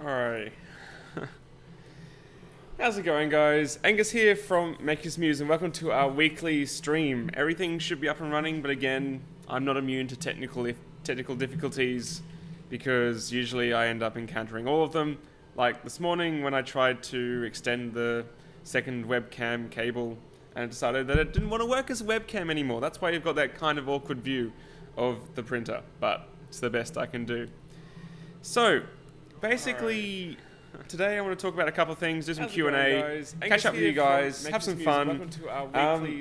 Alright. How's it going, guys? Angus here from Makers Muse, and welcome to our weekly stream. Everything should be up and running, but again, I'm not immune to technical difficulties because usually I end up encountering all of them. Like this morning when I tried to extend the second webcam cable and it decided that it didn't want to work as a webcam anymore. That's why you've got that kind of awkward view of the printer, but it's the best I can do. So, basically, today I want to talk about a couple of things, do some Q&A, catch up with you guys, have some fun.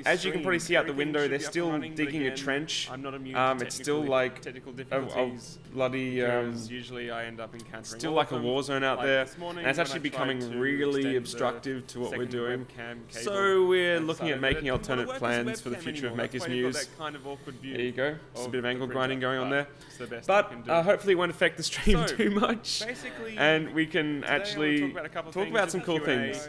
As you can probably see out the window, they're still digging a trench. It's still like a bloody, usually I end up encountering still like a war zone out there, and it's actually becoming really obstructive to what we're doing. So we're looking at making alternate plans for the future of Makers Muse. There you go, just a bit of angle grinding going on there. But hopefully it won't affect the stream too much, and we can actually talk about some cool things.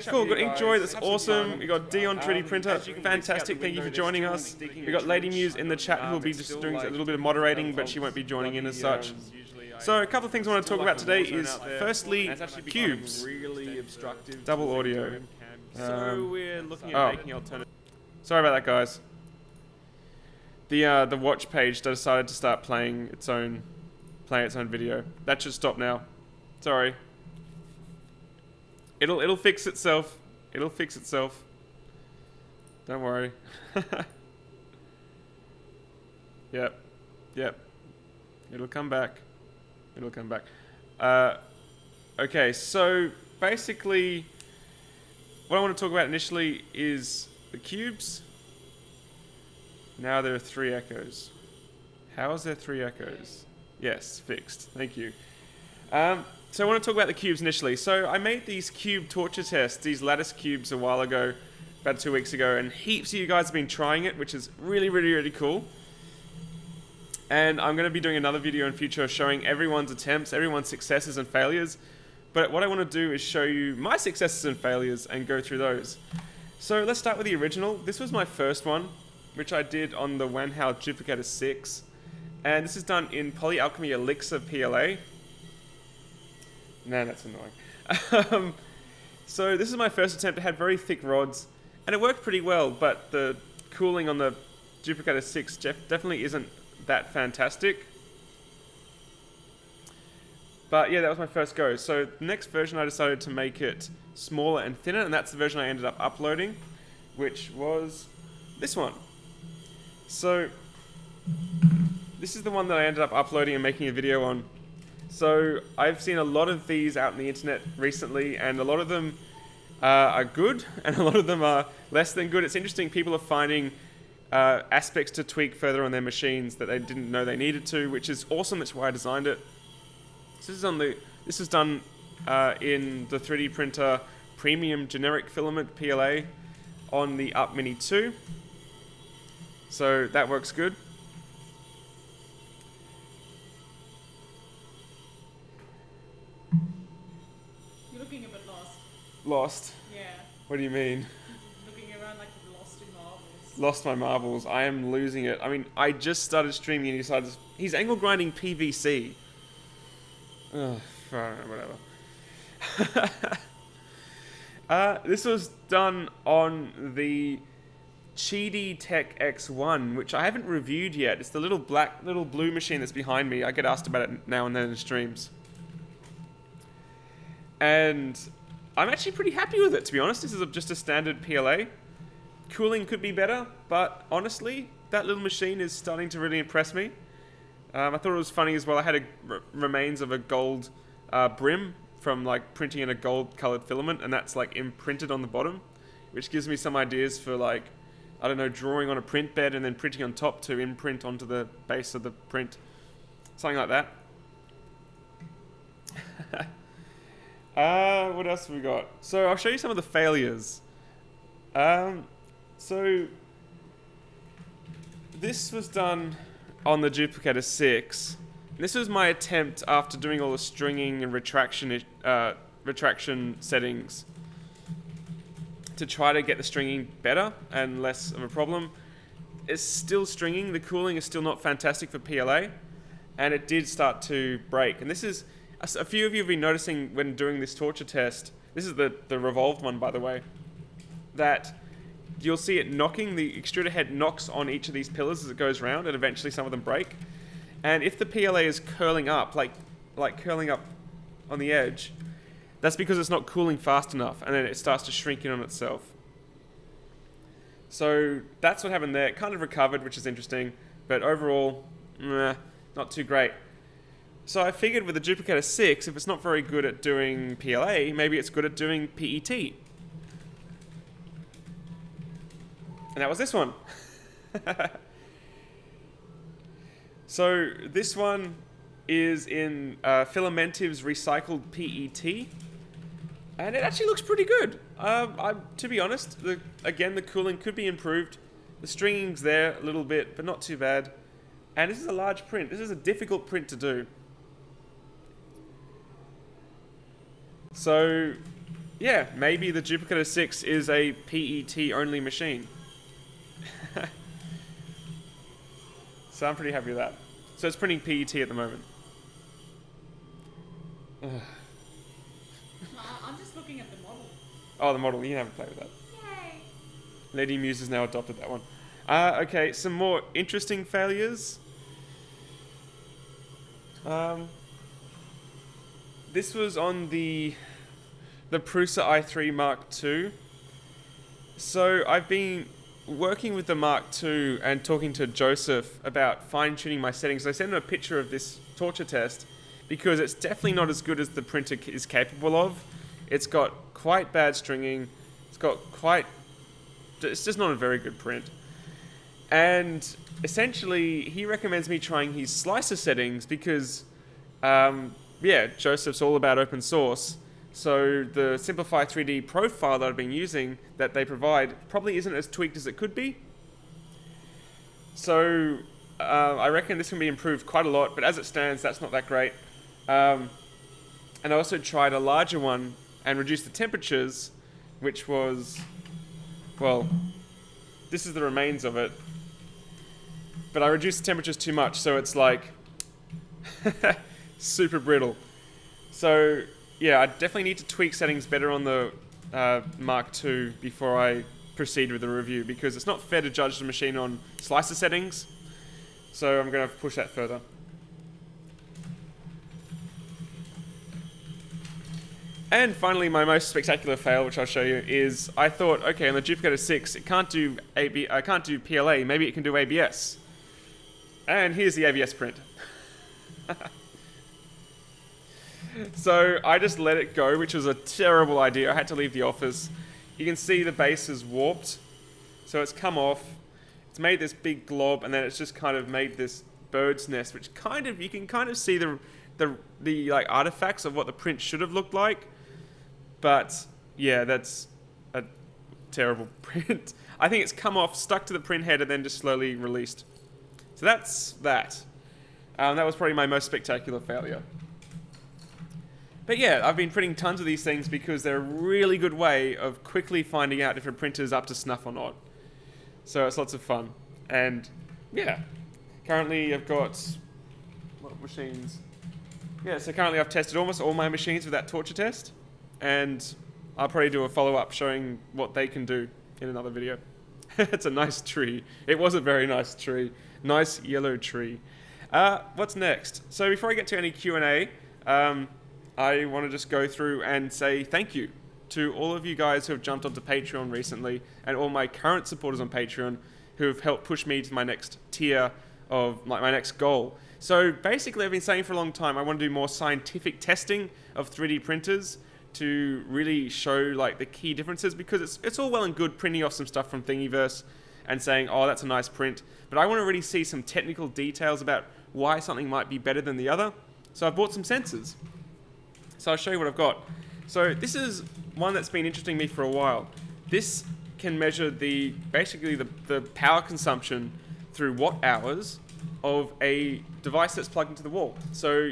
Cool, got Inkjoy, that's awesome. We got Dion 3D Printer, fantastic, thank you for jojoining us. We got Lady Muse in the chat who will be just doing a little bit of moderating, but she won't be joining in as such. So a couple of things I want to talk about today is firstly cubes, double audio. So we're looking at making alternative. Sorry about that, guys. The watch page decided to start playing its own video. That should stop now. Sorry. It'll fix itself. It'll fix itself. Don't worry. Yep. It'll come back. Okay, so basically what I want to talk about initially is the cubes. Now there are 3 echoes. How is there 3 echoes? Yes, fixed. Thank you. So I want to talk about the cubes initially. So I made these cube torture tests, these lattice cubes a while ago, about 2 weeks ago, and heaps of you guys have been trying it, which is really cool. And I'm going to be doing another video in future showing everyone's attempts, everyone's successes and failures. But what I want to do is show you my successes and failures and go through those. So let's start with the original. This was my first one, which I did on the Wanhao Duplicator 6. And this is done in Polyalchemy Elixir PLA. Nah, that's annoying. So this is my first attempt. It had very thick rods, and it worked pretty well, but the cooling on the Duplicator 6 definitely isn't that fantastic. But yeah, that was my first go. So the next version I decided to make it smaller and thinner, and that's the version I ended up uploading, which was this one. So this is the one that I ended up uploading and making a video on. So I've seen a lot of these out on the internet recently, and a lot of them are good, and a lot of them are less than good. It's interesting, people are finding aspects to tweak further on their machines that they didn't know they needed to, which is awesome. That's why I designed it. So this is done in the 3D printer premium generic filament PLA on the Up Mini 2. So that works good. You're looking a bit lost. Lost? Yeah. What do you mean? Looking around like you've lost in marbles. Lost my marbles. I am losing it. I mean, I just started streaming and he decided he's angle grinding PVC. Ugh, whatever. This was done on the Cheedy Tech X1, which I haven't reviewed yet. It's the little blue machine that's behind me. I get asked about it now and then in streams. And I'm actually pretty happy with it, to be honest. This is just a standard PLA. Cooling could be better, but honestly, that little machine is starting to really impress me. I thought it was funny as well. I had remains of a gold brim from like printing in a gold colored filament, and that's like imprinted on the bottom, which gives me some ideas for like, I don't know, drawing on a print bed and then printing on top to imprint onto the base of the print. Something like that. What else have we got? So I'll show you some of the failures. So this was done on the Duplicator 6. This was my attempt after doing all the stringing and retraction settings to try to get the stringing better and less of a problem. It's still stringing. The cooling is still not fantastic for PLA, and it did start to break. And this is a few of you have been noticing when doing this torture test, this is the revolved one, by the way, that you'll see it knocking, the extruder head knocks on each of these pillars as it goes round, and eventually some of them break. And if the PLA is curling up, like curling up on the edge, that's because it's not cooling fast enough, and then it starts to shrink in on itself. So that's what happened there. It kind of recovered, which is interesting, but overall, not too great. So I figured with the Duplicator 6, if it's not very good at doing PLA, maybe it's good at doing PET. And that was this one. So this one is in Filamentive's recycled PET. And it actually looks pretty good. To be honest, again, the cooling could be improved. The stringing's there a little bit, but not too bad. And this is a large print. This is a difficult print to do. So, yeah, maybe the Duplicator 6 is a PET-only machine. So I'm pretty happy with that. So it's printing PET at the moment. I'm just looking at the model. Oh, the model. You can have a play with that. Yay! Lady Muse has now adopted that one. Okay, some more interesting failures. This was on the Prusa i3 Mark II. So I've been working with the Mark II and talking to Joseph about fine-tuning my settings. I sent him a picture of this torture test because it's definitely not as good as the printer is capable of. It's got quite bad stringing. It's just not a very good print. And essentially, he recommends me trying his slicer settings because, Joseph's all about open source. So the Simplify 3D profile that I've been using that they provide probably isn't as tweaked as it could be. So I reckon this can be improved quite a lot, but as it stands, that's not that great. And I also tried a larger one and reduced the temperatures, which was, well, this is the remains of it. But I reduced the temperatures too much, so it's like super brittle. So yeah, I definitely need to tweak settings better on the Mark II before I proceed with the review, because it's not fair to judge the machine on slicer settings. So I'm going to push that further. And finally, my most spectacular fail, which I'll show you, is I thought, okay, on the Duplicator 6, it can't do PLA, maybe it can do ABS. And here's the ABS print. So I just let it go, which was a terrible idea. I had to leave the office. You can see the base is warped. So it's come off. It's made this big glob, and then it's just kind of made this bird's nest, which kind of, you can kind of see the like artifacts of what the print should have looked like. But yeah, that's a terrible print. I think it's come off, stuck to the print head, and then just slowly released. So that's that. That was probably my most spectacular failure. But yeah, I've been printing tons of these things because they're a really good way of quickly finding out if a printer's up to snuff or not. So it's lots of fun. And yeah, currently I've got a lot of machines. Yeah, so currently I've tested almost all my machines with that torture test. And I'll probably do a follow-up showing what they can do in another video. It's a nice tree. It was a very nice tree. Nice yellow tree. What's next? So before I get to any Q&A, I want to just go through and say thank you to all of you guys who have jumped onto Patreon recently, and all my current supporters on Patreon who have helped push me to my next tier of my next goal. So basically, I've been saying for a long time I want to do more scientific testing of 3D printers to really show like the key differences, because it's all well and good printing off some stuff from Thingiverse and saying, oh, that's a nice print, but I want to really see some technical details about why something might be better than the other. So I bought some sensors. So I'll show you what I've got. So this is one that's been interesting me for a while. This can measure basically the power consumption through watt hours of a device that's plugged into the wall. So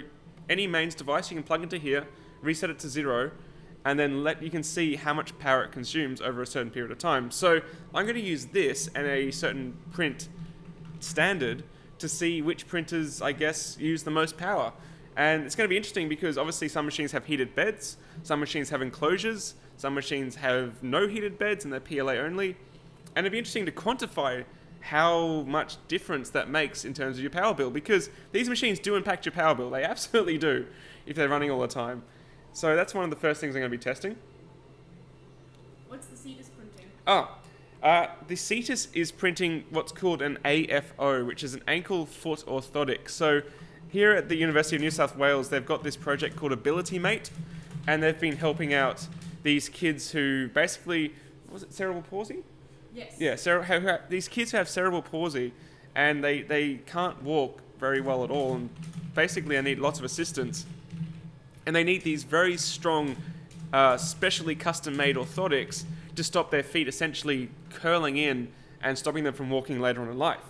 any mains device you can plug into here, reset it to 0, and then you can see how much power it consumes over a certain period of time. So I'm going to use this and a certain print standard to see which printers, I guess, use the most power. And it's going to be interesting because obviously some machines have heated beds, some machines have enclosures, some machines have no heated beds and they're PLA only. And it'd be interesting to quantify how much difference that makes in terms of your power bill, because these machines do impact your power bill. They absolutely do if they're running all the time. So that's one of the first things I'm going to be testing. What's the Cetus printing? The Cetus is printing what's called an AFO, which is an ankle foot orthotic. So here at the University of New South Wales, they've got this project called Ability Mate, and they've been helping out these kids who basically, was it cerebral palsy? Yes. Yeah, these kids who have cerebral palsy, and they can't walk very well at all, and basically they need lots of assistance. And they need these very strong, specially custom-made orthotics to stop their feet essentially curling in and stopping them from walking later on in life.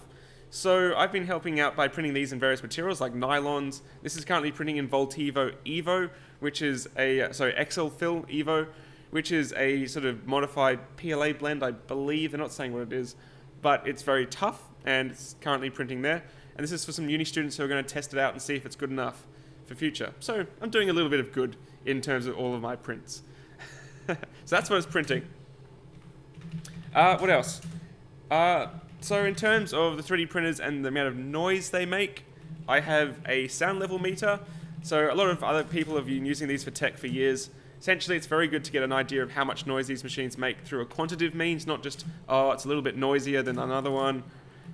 So I've been helping out by printing these in various materials like nylons. This is currently printing in Voltivo Evo, which is Excel Fill Evo, which is a sort of modified PLA blend, I believe. They're not saying what it is, but it's very tough and it's currently printing there. And this is for some uni students who are going to test it out and see if it's good enough for future. So I'm doing a little bit of good in terms of all of my prints. So that's what it's printing. What else? So in terms of the 3D printers and the amount of noise they make, I have a sound level meter. So a lot of other people have been using these for tech for years. Essentially, it's very good to get an idea of how much noise these machines make through a quantitative means, not just, oh, it's a little bit noisier than another one.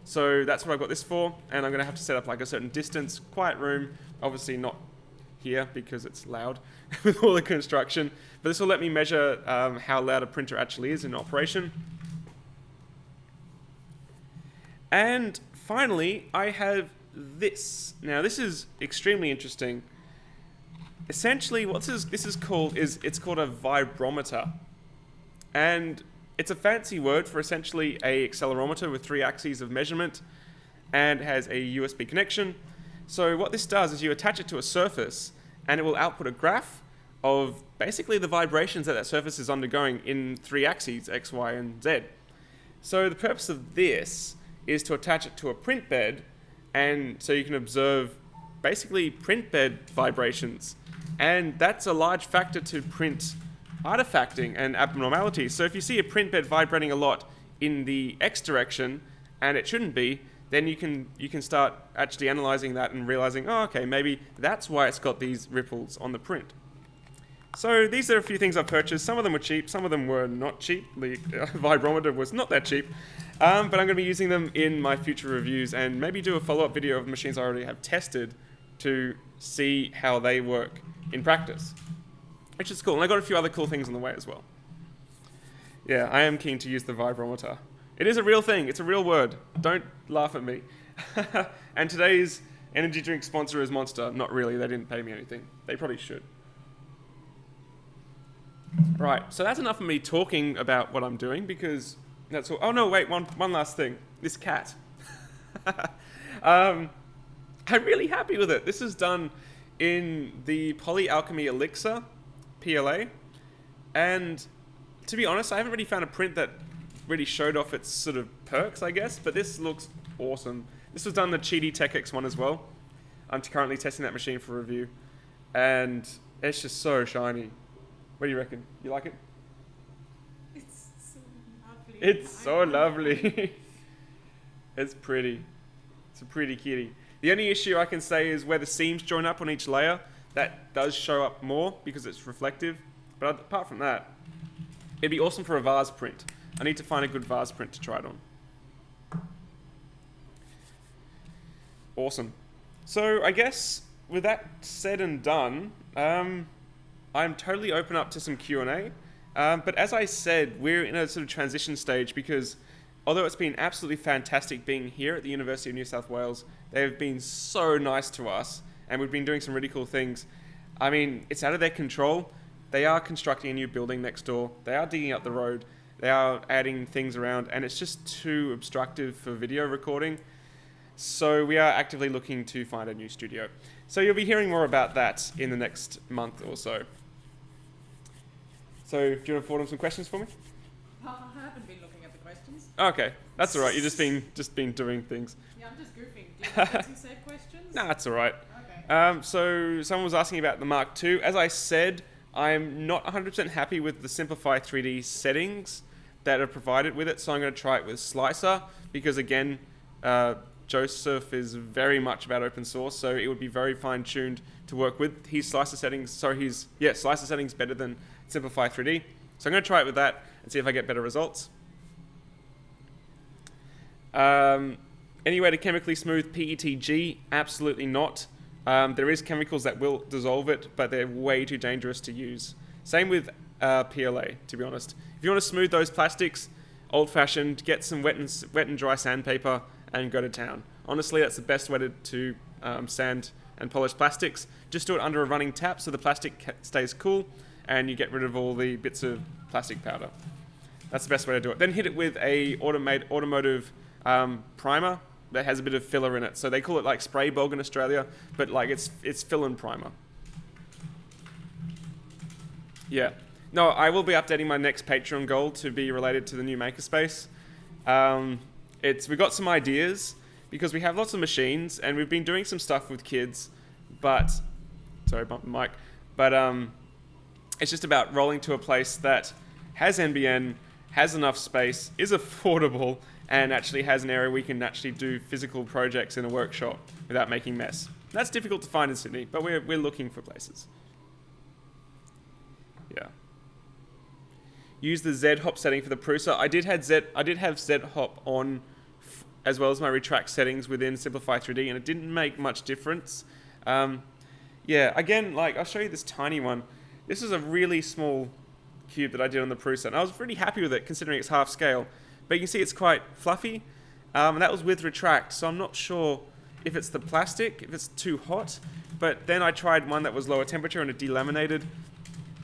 So that's what I've got this for, and I'm going to have to set up like a certain distance, quiet room, obviously not here because it's loud with all the construction, but this will let me measure how loud a printer actually is in operation. And finally, I have this. Now, this is extremely interesting. Essentially, what this is called is it's called a vibrometer, and it's a fancy word for essentially a accelerometer with 3 axes of measurement, and has a USB connection. So what this does is you attach it to a surface, and it will output a graph of basically the vibrations that surface is undergoing in 3 axes, X, Y, and Z. So the purpose of this is to attach it to a print bed, and so you can observe basically print bed vibrations. And that's a large factor to print artifacting and abnormalities. So if you see a print bed vibrating a lot in the X direction, and it shouldn't be, then you can start actually analyzing that and realizing, oh, okay, maybe that's why it's got these ripples on the print. So these are a few things I've purchased. Some of them were cheap, some of them were not cheap. The vibrometer was not that cheap. But I'm going to be using them in my future reviews and maybe do a follow-up video of machines I already have tested to see how they work in practice, which is cool. And I got a few other cool things on the way as well. Yeah, I am keen to use the vibrometer. It is a real thing. It's a real word. Don't laugh at me. And today's energy drink sponsor is Monster. Not really. They didn't pay me anything. They probably should. Right, so that's enough of me talking about what I'm doing because that's all. Oh no, wait, one last thing. This cat. I'm really happy with it. This is done in the Polyalchemy Elixir PLA, and to be honest, I haven't really found a print that really showed off its sort of perks, I guess, but this looks awesome. This was done in the Cheaty TechX one as well. I'm currently testing that machine for review, and it's just so shiny. What do you reckon? You like it? It's so lovely. It's so lovely. It's pretty. It's a pretty kitty. The only issue I can say is where the seams join up on each layer, that does show up more because it's reflective. But apart from that, it'd be awesome for a vase print. I need to find a good vase print to try it on. Awesome. So I guess with that said and done, I'm totally open up to some Q&A. But as I said, we're in a sort of transition stage because although it's been absolutely fantastic being here at the University of New South Wales, they've been so nice to us and we've been doing some really cool things. I mean, it's out of their control. They are constructing a new building next door. They are digging up the road. They are adding things around and it's just too obstructive for video recording. So we are actively looking to find a new studio. So you'll be hearing more about that in the next month or so. So do you want to forward on some questions for me? I haven't been looking at the questions. Okay, that's all right. You've just been doing things. Yeah, I'm just goofing. Do you have fancy safe questions? Nah, that's all right. Okay. So someone was asking about the Mark II. As I said, I'm not 100% happy with the Simplify 3D settings that are provided with it, so I'm going to try it with Slicer, because again, Joseph is very much about open source, so it would be very fine-tuned to work with his Slicer settings. Slicer settings better than Simplify 3D. So I'm going to try it with that and see if I get better results. Any way to chemically smooth PETG? Absolutely not. There is chemicals that will dissolve it, but they're way too dangerous to use. Same with PLA, to be honest. If you want to smooth those plastics, old-fashioned, get some wet and dry sandpaper and go to town. Honestly, that's the best way to sand and polish plastics. Just do it under a running tap so the plastic stays cool and you get rid of all the bits of plastic powder. That's the best way to do it. Then hit it with a automotive primer that has a bit of filler in it. So they call it like spray bog in Australia, but like it's fill and primer. Yeah. No, I will be updating my next Patreon goal to be related to the new makerspace. We've got some ideas because we have lots of machines and we've been doing some stuff with kids, but sorry, bump the mic. But it's just about rolling to a place that has NBN, has enough space, is affordable, and actually has an area we can actually do physical projects in a workshop without making mess. That's difficult to find in Sydney, but we're looking for places. Yeah. Use the Z-hop setting for the Prusa. I did have Z-hop on as well as my retract settings within Simplify 3D, and it didn't make much difference. Yeah, again, like I'll show you this tiny one. This is a really small cube that I did on the Prusa, and I was pretty happy with it considering it's half scale. But you can see it's quite fluffy, and that was with retract, so I'm not sure if it's the plastic, if it's too hot. But then I tried one that was lower temperature and it delaminated.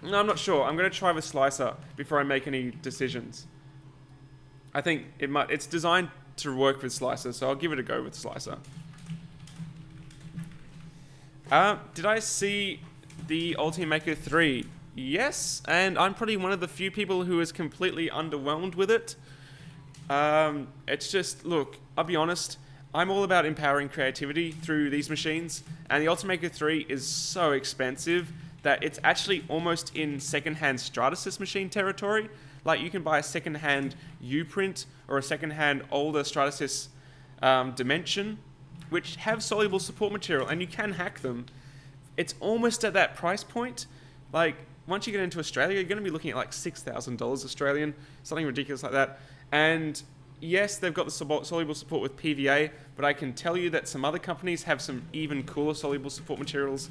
No, I'm not sure. I'm going to try with Slicer before I make any decisions. I think it's designed to work with Slicer, so I'll give it a go with Slicer. Did I see the Ultimaker 3? Yes, and I'm probably one of the few people who is completely underwhelmed with it. It's just, look, I'll be honest, I'm all about empowering creativity through these machines, and the Ultimaker 3 is so expensive that it's actually almost in second-hand Stratasys machine territory. Like, you can buy a second-hand U-print or a second-hand older Stratasys Dimension, which have soluble support material, and you can hack them. It's almost at that price point. Like, once you get into Australia, you're going to be looking at like $6,000 Australian, something ridiculous like that. And yes, they've got the soluble support with PVA, but I can tell you that some other companies have some even cooler soluble support materials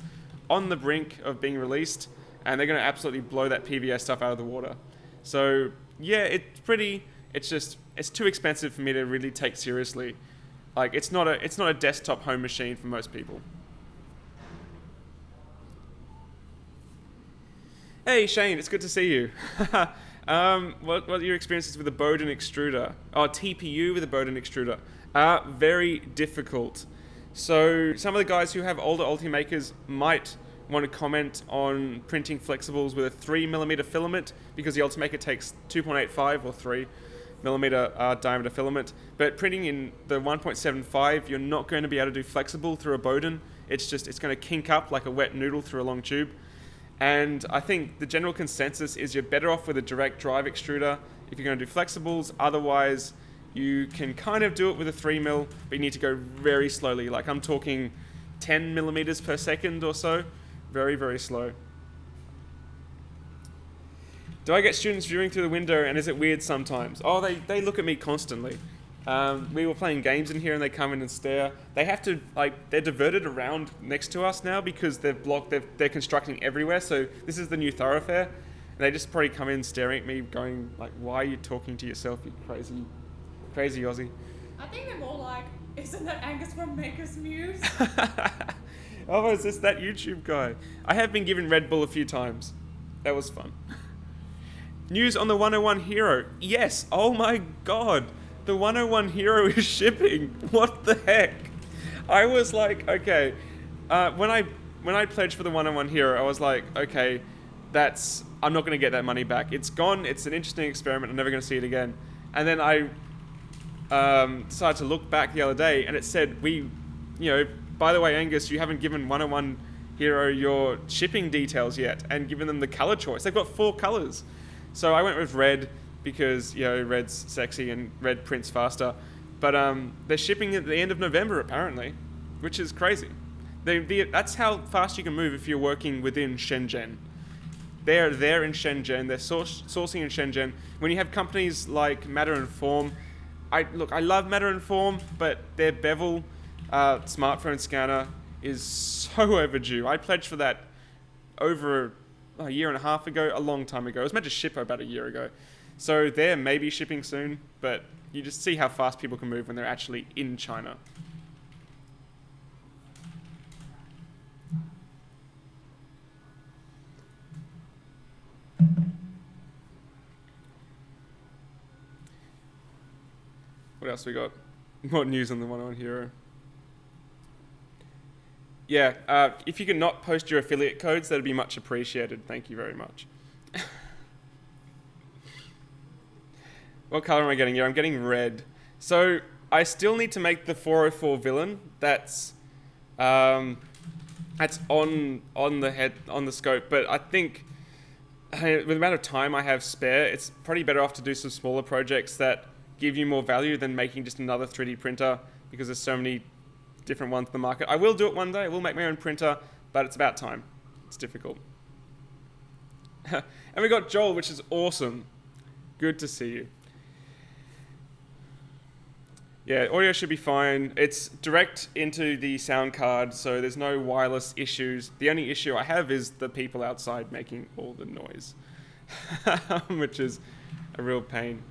on the brink of being released, and they're going to absolutely blow that PVA stuff out of the water. So yeah, it's too expensive for me to really take seriously. Like, it's not a desktop home machine for most people. Hey Shane, it's good to see you. What are your experiences with the Bowden extruder? Oh, TPU with the Bowden extruder. Very difficult. So some of the guys who have older Ultimakers might want to comment on printing flexibles with a 3mm filament, because the Ultimaker takes 2.85 or 3mm diameter filament. But printing in the 1.75, you're not going to be able to do flexible through a Bowden. It's going to kink up like a wet noodle through a long tube. And I think the general consensus is you're better off with a direct drive extruder if you're going to do flexibles. Otherwise, you can kind of do it with a 3mm, but you need to go very slowly. Like, I'm talking 10 millimeters per second or so. Very, very slow. Do I get students viewing through the window, and is it weird sometimes? Oh, they look at me constantly. We were playing games in here and they come in and stare. They have to, they're diverted around next to us now because they're constructing everywhere. So this is the new thoroughfare. And they just probably come in staring at me going like, why are you talking to yourself, you crazy Aussie? I think they're more like, isn't that Angus from Makers Muse? Oh, is this that YouTube guy? I have been given Red Bull a few times. That was fun. News on the 101 Hero. Yes, oh my god. The 101 Hero is shipping. What the heck? I was like, okay. When I pledged for the 101 Hero, I was like, okay, I'm not going to get that money back. It's gone. It's an interesting experiment. I'm never going to see it again. And then I decided to look back the other day, and it said by by the way, Angus, you haven't given 101 Hero your shipping details yet and given them the color choice. They've got 4 colors. So I went with red because, you know, red's sexy and red prints faster. But they're shipping at the end of November, apparently, which is crazy. That's how fast you can move if you're working within Shenzhen. They're there in Shenzhen. They're sourcing in Shenzhen. When you have companies like Matter and Form, I love Matter and Form, but their bevel smartphone scanner is so overdue. I pledged for that over a year and a half ago, a long time ago. It was meant to ship about a year ago. So they're maybe shipping soon, but you just see how fast people can move when they're actually in China. What else we got? More news on the 101 Hero. Yeah, if you could not post your affiliate codes, that'd be much appreciated. Thank you very much. What color am I getting here? I'm getting red. So I still need to make the 404 villain. That's on the scope. But I think with the amount of time I have spare, it's probably better off to do some smaller projects that give you more value than making just another 3D printer, because there's so many different ones in the market. I will do it one day. I will make my own printer, but it's about time. It's difficult. And we got Joel, which is awesome. Good to see you. Yeah, audio should be fine. It's direct into the sound card, so there's no wireless issues. The only issue I have is the people outside making all the noise, which is a real pain.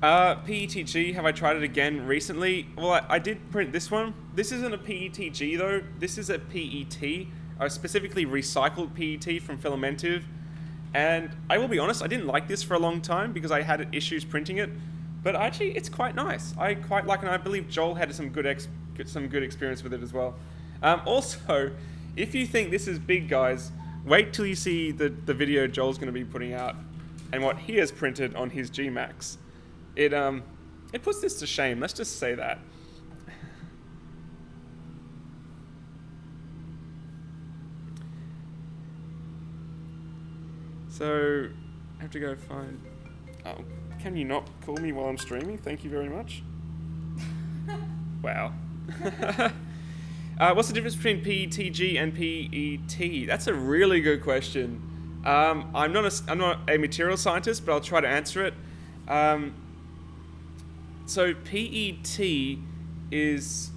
PETG, have I tried it again recently? Well, I did print this one. This isn't a PETG though. This is a PET, specifically recycled PET from Filamentive. And I will be honest, I didn't like this for a long time because I had issues printing it. But actually, it's quite nice. I quite like it, and I believe Joel had some good experience with it as well. Also, if you think this is big, guys, wait till you see the video Joel's going to be putting out and what he has printed on his G-Max. It puts this to shame. Let's just say that. So, I have to go find... Oh, can you not call me while I'm streaming? Thank you very much. Wow. What's the difference between PETG and PET? That's a really good question. I'm not a material scientist, but I'll try to answer it. So PET is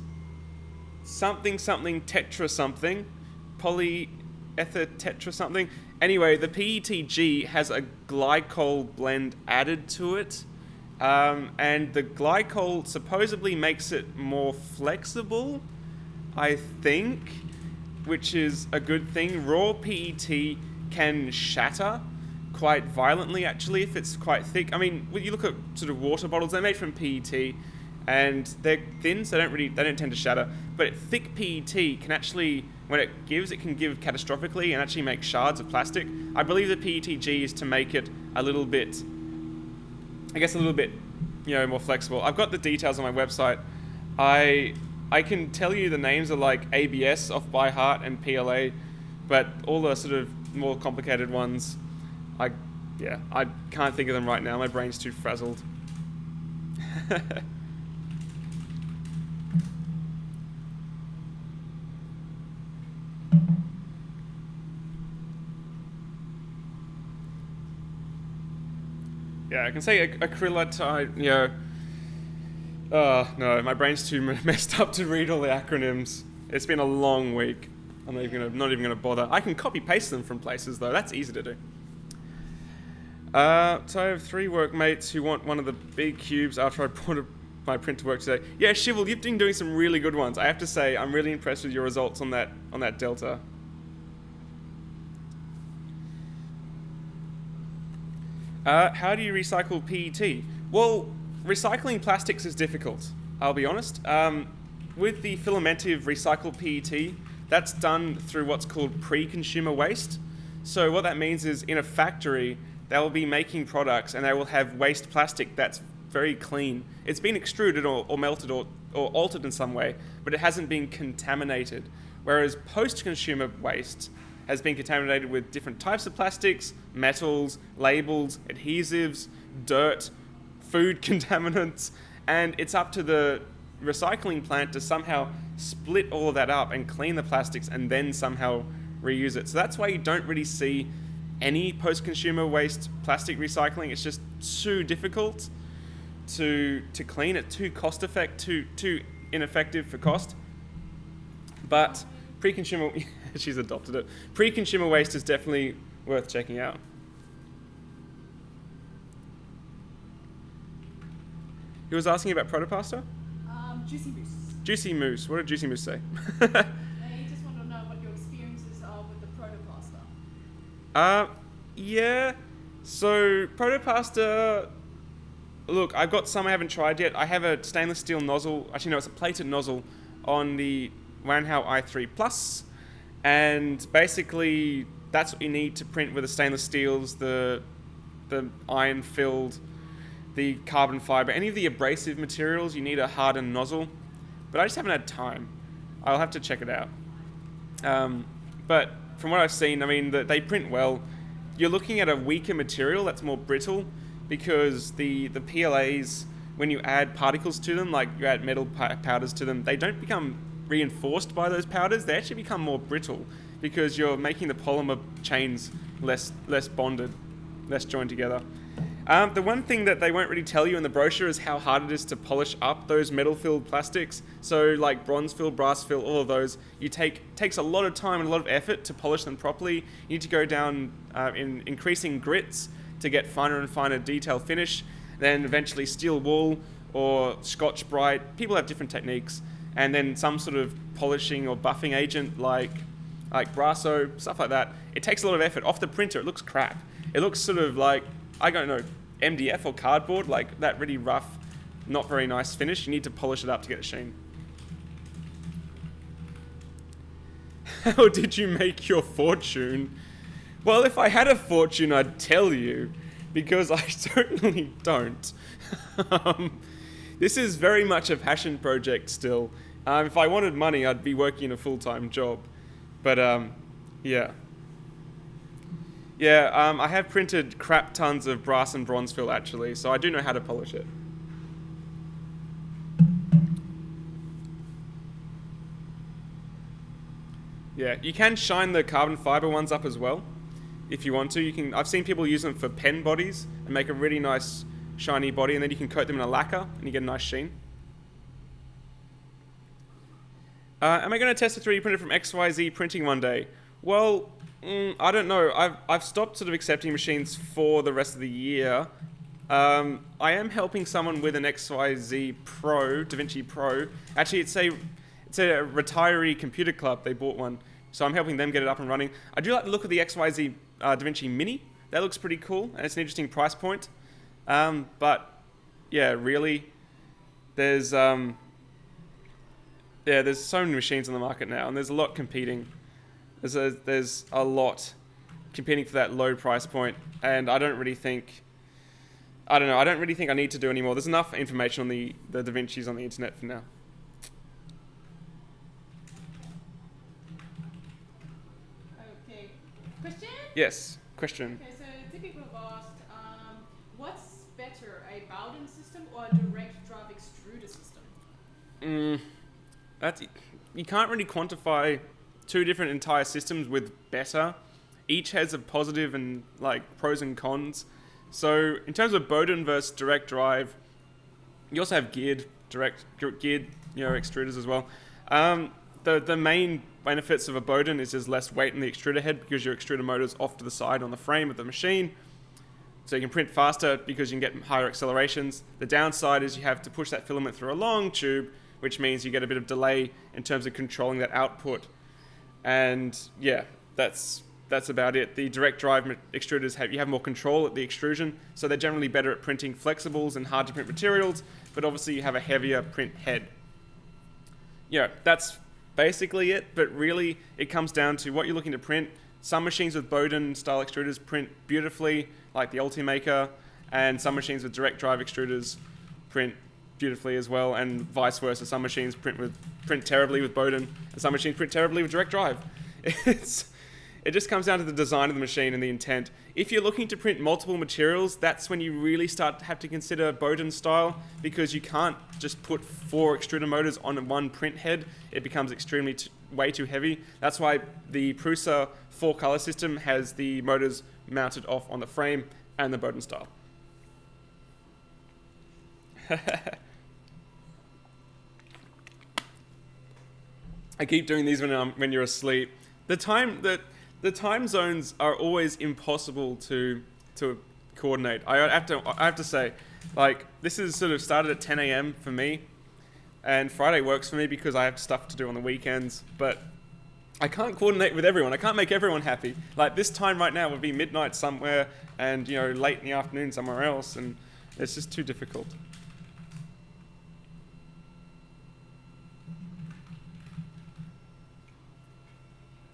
something tetra something, polyether tetra something. Anyway, the PETG has a glycol blend added to it, and the glycol supposedly makes it more flexible, I think, which is a good thing. Raw PET can shatter quite violently, actually, if it's quite thick. I mean, when you look at sort of water bottles, they're made from PET, and they're thin, so they don't tend to shatter. But thick PET can actually, when it can give catastrophically and actually make shards of plastic. I believe the PETG is to make it a little bit, more flexible. I've got the details on my website. I can tell you the names of like ABS off by heart and PLA, but all the sort of more complicated ones, I can't think of them right now. My brain's too frazzled. Yeah, I can say acrylonitrile, no, my brain's too messed up to read all the acronyms. It's been a long week. I'm not even gonna bother. I can copy paste them from places though. That's easy to do. So I have 3 workmates who want one of the big cubes after I brought my print to work today. Yeah, Shivel, you've been doing some really good ones. I have to say, I'm really impressed with your results on that Delta. How do you recycle PET? Well, recycling plastics is difficult, I'll be honest. With the Filamentive recycled PET, that's done through what's called pre-consumer waste. So what that means is in a factory, they will be making products and they will have waste plastic that's very clean. It's been extruded or melted or or altered in some way, but it hasn't been contaminated. Whereas post-consumer waste has been contaminated with different types of plastics, metals, labels, adhesives, dirt, food contaminants, and it's up to the recycling plant to somehow split all of that up and clean the plastics and then somehow reuse it. So that's why you don't really see any post-consumer waste plastic recycling. It's just too difficult to clean it, too too ineffective for cost. But pre-consumer, she's adopted it. Pre-consumer waste is definitely worth checking out. He was asking about protopasta? Juicy Moose. Juicy Moose. What did Juicy Moose say? They just want to know what your experiences are with the protopasta. Yeah. So protopasta. Look, I've got some I haven't tried yet. I have a stainless steel nozzle. Actually, no, it's a plated nozzle on the Wanhao i3 Plus, and basically that's what you need to print with the stainless steels, the iron filled, the carbon fiber, any of the abrasive materials. You need a hardened nozzle, but I just haven't had time. I'll have to check it out. But from what I've seen, I mean, they print well. You're looking at a weaker material that's more brittle, because the PLAs, when you add particles to them, like you add metal powders to them, they don't become reinforced by those powders. They actually become more brittle because you're making the polymer chains less bonded, less joined together. The one thing that they won't really tell you in the brochure is how hard it is to polish up those metal-filled plastics. So like bronze fill, brass fill, all of those, takes a lot of time and a lot of effort to polish them properly. You need to go down in increasing grits to get finer and finer detail finish. Then eventually steel wool or Scotch-Brite. People have different techniques. And then some sort of polishing or buffing agent like Brasso, stuff like that. It takes a lot of effort. Off the printer, it looks crap. It looks sort of like, I don't know, MDF or cardboard, like that really rough, not very nice finish. You need to polish it up to get a sheen. How did you make your fortune? Well, if I had a fortune, I'd tell you, because I certainly don't. This is very much a passion project still. If I wanted money, I'd be working a full-time job. But, yeah. Yeah, I have printed crap tons of brass and bronze fill, actually, so I do know how to polish it. Yeah, you can shine the carbon fiber ones up as well, if you want to. I've seen people use them for pen bodies and make a really nice shiny body, and then you can coat them in a lacquer and you get a nice sheen. Am I going to test a 3D printer from XYZ printing one day? Well, I don't know. I've stopped sort of accepting machines for the rest of the year. I am helping someone with an XYZ Pro, DaVinci Pro. Actually, it's a retiree computer club. They bought one, so I'm helping them get it up and running. I do like the look of the XYZ DaVinci Mini. That looks pretty cool, and it's an interesting price point. But yeah, really, there's so many machines on the market now, and there's a lot competing. There's a lot competing for that low price point, and I don't really think I need to do anymore. There's enough information on the DaVincis on the internet for now. Okay. Question? Yes, question. Okay, so two people have asked, what's better, a Bowden system or a direct drive extruder system? You can't really quantify two different entire systems with better. Each has a positive and like pros and cons. So in terms of Bowden versus direct drive, you also have geared extruders as well. The main benefits of a Bowden is there's less weight in the extruder head because your extruder motor's off to the side on the frame of the machine. So you can print faster because you can get higher accelerations. The downside is you have to push that filament through a long tube, which means you get a bit of delay in terms of controlling that output. And yeah, that's about it. The direct drive extruders you have more control at the extrusion, so they're generally better at printing flexibles and hard to print materials, but obviously you have a heavier print head. Yeah, that's basically it, but really it comes down to what you're looking to print. Some machines with Bowden style extruders print beautifully, like the Ultimaker, and some machines with direct drive extruders print beautifully as well, and vice versa. Some machines print terribly with Bowden, and some machines print terribly with direct drive. It just comes down to the design of the machine and the intent. If you're looking to print multiple materials, that's when you really start to have to consider Bowden style, because you can't just put 4 extruder motors on one print head. It becomes extremely way too heavy. That's why the Prusa 4-color system has the motors mounted off on the frame and the Bowden style. I keep doing these when you're asleep. The time zones are always impossible to coordinate. I have to say, like, this is sort of started at 10 a.m. for me, and Friday works for me because I have stuff to do on the weekends, but I can't coordinate with everyone. I can't make everyone happy. Like, this time right now would be midnight somewhere and, you know, late in the afternoon somewhere else, and it's just too difficult.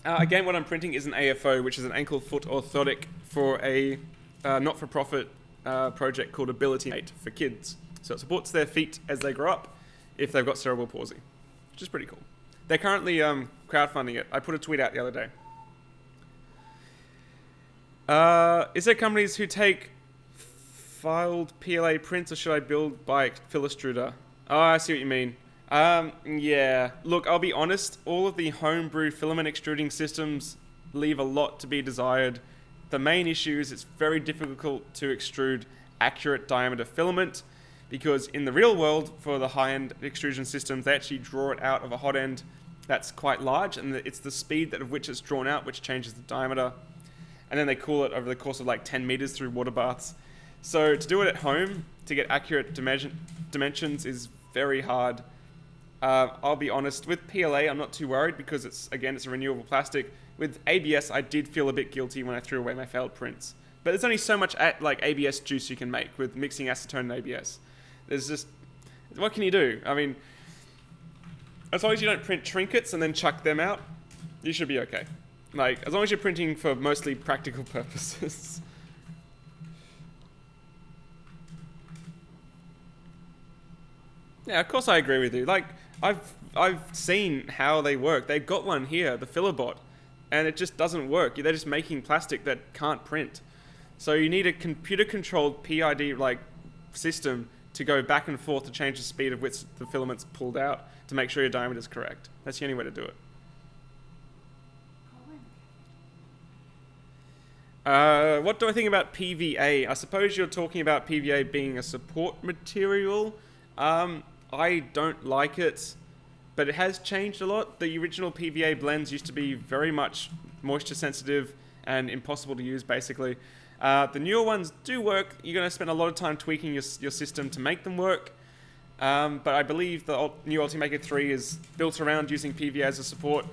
Again, what I'm printing is an AFO, which is an ankle-foot orthotic for a not-for-profit project called Ability Mate for kids. So it supports their feet as they grow up if they've got cerebral palsy, which is pretty cool. They're currently crowdfunding it. I put a tweet out the other day. Is there companies who take filed PLA prints, or should I build by fill extruder? Oh, I see what you mean. Yeah. Look, I'll be honest, all of the homebrew filament extruding systems leave a lot to be desired. The main issue is it's very difficult to extrude accurate diameter filament, because in the real world, for the high-end extrusion systems, they actually draw it out of a hot end that's quite large, and it's the speed at which it's drawn out which changes the diameter. And then they cool it over the course of like 10 meters through water baths. So to do it at home, to get accurate dimensions is very hard. I'll be honest, with PLA, I'm not too worried because it's a renewable plastic. With ABS, I did feel a bit guilty when I threw away my failed prints. But there's only so much like ABS juice you can make with mixing acetone and ABS. There's just, what can you do? I mean, as long as you don't print trinkets and then chuck them out, you should be okay. Like, as long as you're printing for mostly practical purposes. Yeah, of course I agree with you. Like, I've seen how they work. They've got one here, the Fillerbot, and it just doesn't work. They're just making plastic that can't print. So you need a computer-controlled PID like system to go back and forth to change the speed of which the filament's pulled out to make sure your diameter is correct. That's the only way to do it. What do I think about PVA? I suppose you're talking about PVA being a support material. I don't like it, but it has changed a lot. The original PVA blends used to be very much moisture sensitive and impossible to use, basically. The newer ones do work. You're going to spend a lot of time tweaking your system to make them work. But I believe the new Ultimaker 3 is built around using PVA as a support.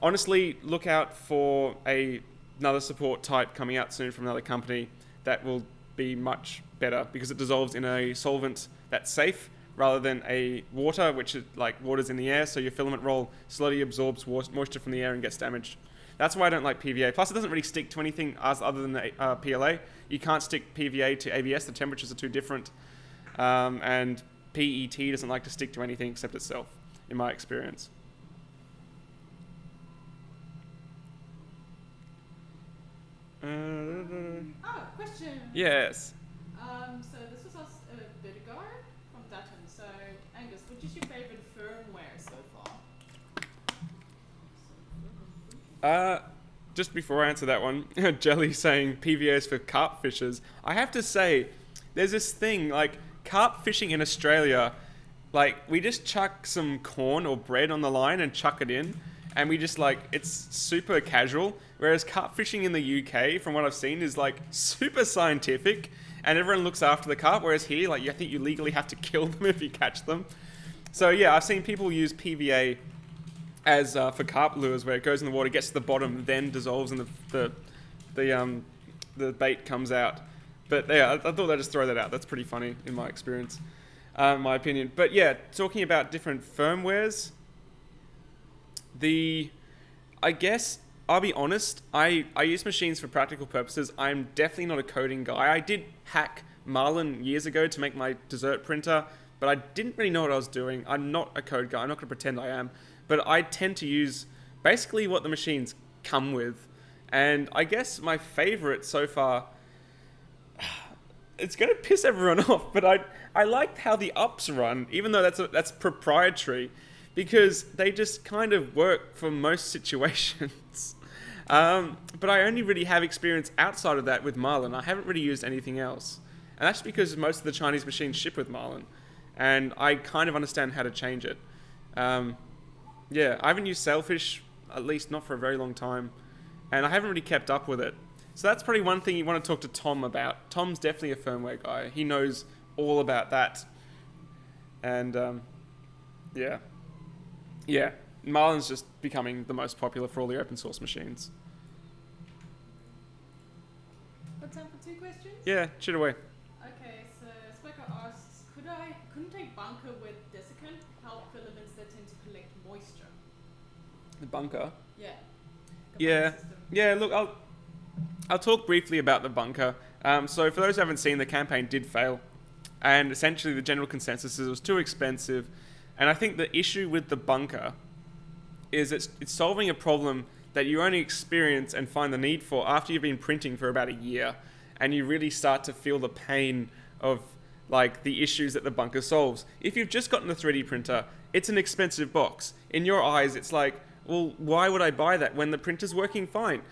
Honestly, look out for another support type coming out soon from another company that will be much better because it dissolves in a solvent that's safe rather than a water, which is like water's in the air, so your filament roll slowly absorbs moisture from the air and gets damaged. That's why I don't like PVA. Plus, it doesn't really stick to anything other than the PLA. You can't stick PVA to ABS. The temperatures are too different. And PET doesn't like to stick to anything except itself, in my experience. Question. Yes. So this was us a bit ago from Dutton. So Angus, which is your favorite firmware so far? Just before I answer that one, Jelly saying PVA is for carp fishers. I have to say, there's this thing, like, carp fishing in Australia, like, we just chuck some corn or bread on the line and chuck it in, and we just, like, it's super casual, whereas carp fishing in the UK, from what I've seen, is, like, super scientific, and everyone looks after the carp, whereas here, like, I think you legally have to kill them if you catch them. So, yeah, I've seen people use PVA as for carp lures, where it goes in the water, gets to the bottom, then dissolves, and the bait comes out. But yeah, I thought I'd just throw that out. That's pretty funny in my experience, my opinion. But yeah, talking about different firmwares, I guess I'll be honest. I use machines for practical purposes. I'm definitely not a coding guy. I did hack Marlin years ago to make my dessert printer, but I didn't really know what I was doing. I'm not a code guy. I'm not going to pretend I am. But I tend to use basically what the machines come with. And I guess my favorite so far, it's going to piss everyone off, but I liked how the ups run, even though that's proprietary, because they just kind of work for most situations. But I only really have experience outside of that with Marlin. I haven't really used anything else. And that's because most of the Chinese machines ship with Marlin. And I kind of understand how to change it. Yeah, I haven't used Sailfish, at least not for a very long time. And I haven't really kept up with it. So that's probably one thing you want to talk to Tom about. Tom's definitely a firmware guy. He knows all about that. And yeah. Yeah, Marlin's just becoming the most popular for all the open source machines. Got time for 2 questions? Yeah, shoot away. Okay, so Specker asks, couldn't a bunker with desiccant help filaments that tend to collect moisture? The bunker? Yeah. Yeah. Yeah, look, I'll talk briefly about the bunker. So for those who haven't seen, the campaign did fail. And essentially the general consensus is it was too expensive. And I think the issue with the bunker is it's solving a problem that you only experience and find the need for after you've been printing for about a year. And you really start to feel the pain of like the issues that the bunker solves. If you've just gotten a 3D printer, it's an expensive box. In your eyes, it's like, well, why would I buy that when the printer's working fine?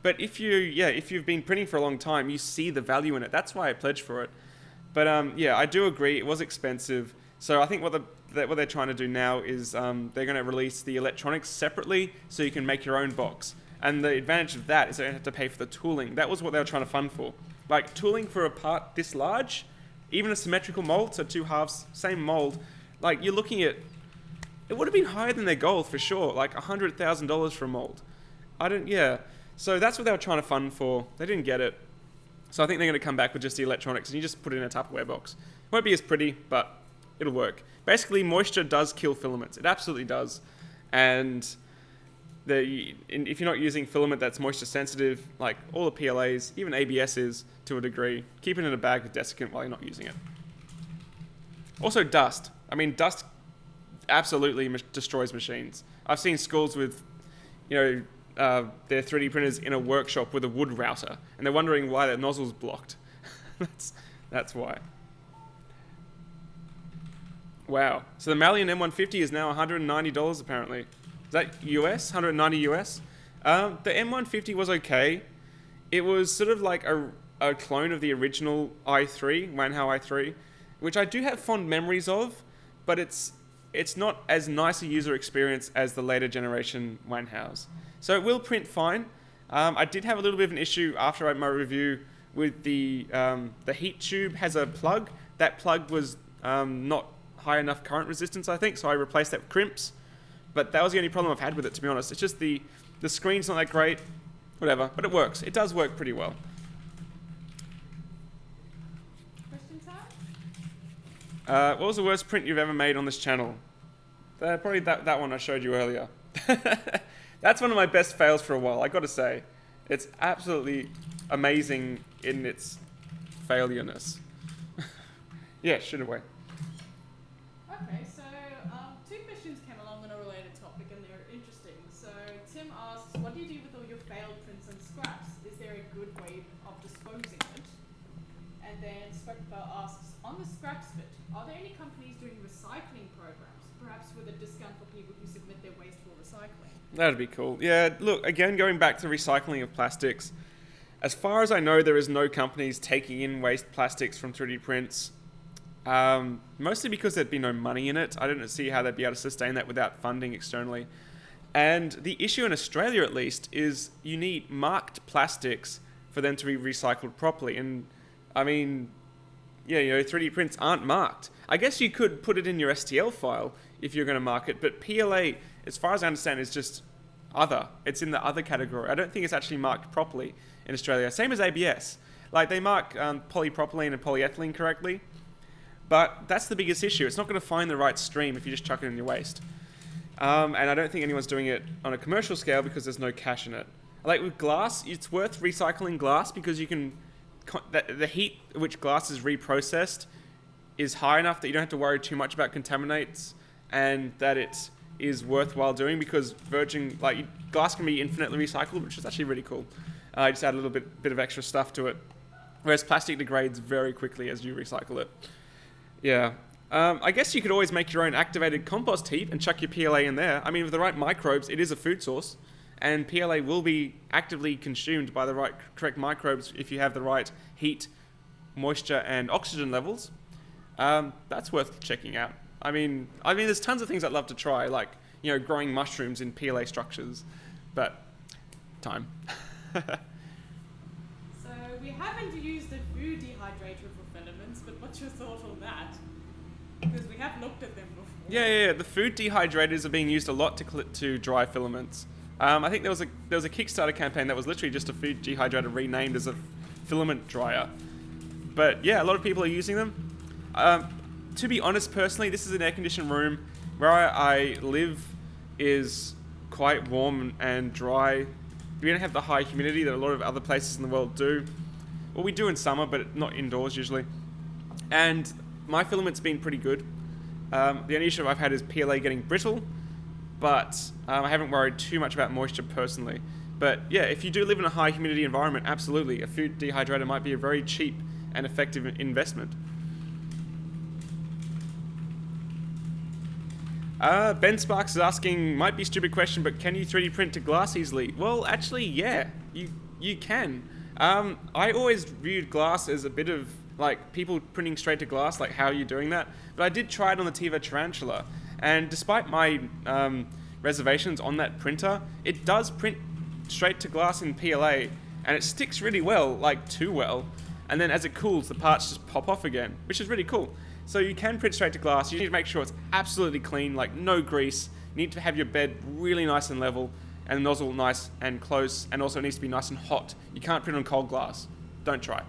But if you've been printing for a long time, you see the value in it. That's why I pledged for it. But yeah, I do agree it was expensive. So I think what they're trying to do now is they're going to release the electronics separately so you can make your own box. And the advantage of that is they don't have to pay for the tooling. That was what they were trying to fund for. Like tooling for a part this large, even a symmetrical mold, so 2 halves, same mold, like you're looking at, it would have been higher than their goal for sure, like $100,000 for a mold. So that's what they were trying to fund for. They didn't get it. So I think they're going to come back with just the electronics and you just put it in a Tupperware box. Won't be as pretty, but it'll work. Basically, moisture does kill filaments. It absolutely does. And if you're not using filament that's moisture sensitive, like all the PLAs, even ABS is to a degree, keep it in a bag with desiccant while you're not using it. Also dust. I mean, dust absolutely destroys machines. I've seen schools with, their 3D printers in a workshop with a wood router, and they're wondering why their nozzle's blocked. That's why. Wow. So the Malian M150 is now $190 apparently. Is that US? 190 US? The M150 was okay. It was sort of like a clone of the original i3, Wanhao i3, which I do have fond memories of, but it's not as nice a user experience as the later generation Wanhaos. So it will print fine. I did have a little bit of an issue after my review with the heat tube has a plug. That plug was not high enough current resistance, I think, so I replaced that with crimps. But that was the only problem I've had with it, to be honest. It's just the screen's not that great, whatever, but it works. It does work pretty well. Question time? What was the worst print you've ever made on this channel? Probably that one I showed you earlier. That's one of my best fails for a while, I gotta say. It's absolutely amazing in its failureness. Yeah, shoot away. Okay, so 2 questions came along on a related topic and they're interesting. So Tim asks, what do you do with all your failed prints and scraps? Is there a good way of disposing it? And then Spokefell asks, on the scraps bit, are there any companies doing recycling programs, perhaps with a discount for people who submit their waste for recycling? That'd be cool. Yeah, look, again, going back to recycling of plastics, as far as I know, there is no companies taking in waste plastics from 3D prints. Mostly because there'd be no money in it. I don't see how they'd be able to sustain that without funding externally. And the issue in Australia, at least, is you need marked plastics for them to be recycled properly. And I mean, 3D prints aren't marked. I guess you could put it in your STL file if you're going to mark it, but PLA, as far as I understand, is just other. It's in the other category. I don't think it's actually marked properly in Australia. Same as ABS. Like, they mark polypropylene and polyethylene correctly, but that's the biggest issue. It's not going to find the right stream if you just chuck it in your waste. And I don't think anyone's doing it on a commercial scale because there's no cash in it. Like with glass, it's worth recycling glass because you can... The heat at which glass is reprocessed is high enough that you don't have to worry too much about contaminates, and that it is worthwhile doing, because virgin, like, glass can be infinitely recycled, which is actually really cool. Just add a little bit of extra stuff to it, whereas plastic degrades very quickly as you recycle it. Yeah. I guess you could always make your own activated compost heap and chuck your PLA in there. I mean, with the right microbes, it is a food source, and PLA will be actively consumed by the correct microbes if you have the right heat, moisture, and oxygen levels. That's worth checking out. I mean, there's tons of things I'd love to try, like, growing mushrooms in PLA structures, but time. So we haven't used a food dehydrator for filaments, but what's your thought on that? Because we have looked at them before. Yeah. The food dehydrators are being used a lot to dry filaments. I think there was a Kickstarter campaign that was literally just a food dehydrator renamed as a filament dryer. But yeah, a lot of people are using them. To be honest, personally, this is an air-conditioned room. Where I live is quite warm and dry. We don't have the high humidity that a lot of other places in the world do. Well, we do in summer, but not indoors usually. And my filament's been pretty good. The only issue I've had is PLA getting brittle, but I haven't worried too much about moisture personally. But yeah, if you do live in a high humidity environment, absolutely, a food dehydrator might be a very cheap and effective investment. Ben Sparks is asking, might be a stupid question, but can you 3D print to glass easily? Well, actually, yeah, you can. I always viewed glass as a bit of, like, people printing straight to glass, like, how are you doing that? But I did try it on the Tiva Tarantula, and despite my reservations on that printer, it does print straight to glass in PLA, and it sticks really well, like, too well. And then as it cools, the parts just pop off again, which is really cool. So you can print straight to glass. You need to make sure it's absolutely clean, like no grease. You need to have your bed really nice and level, and the nozzle nice and close, and also it needs to be nice and hot. You can't print on cold glass. Don't try.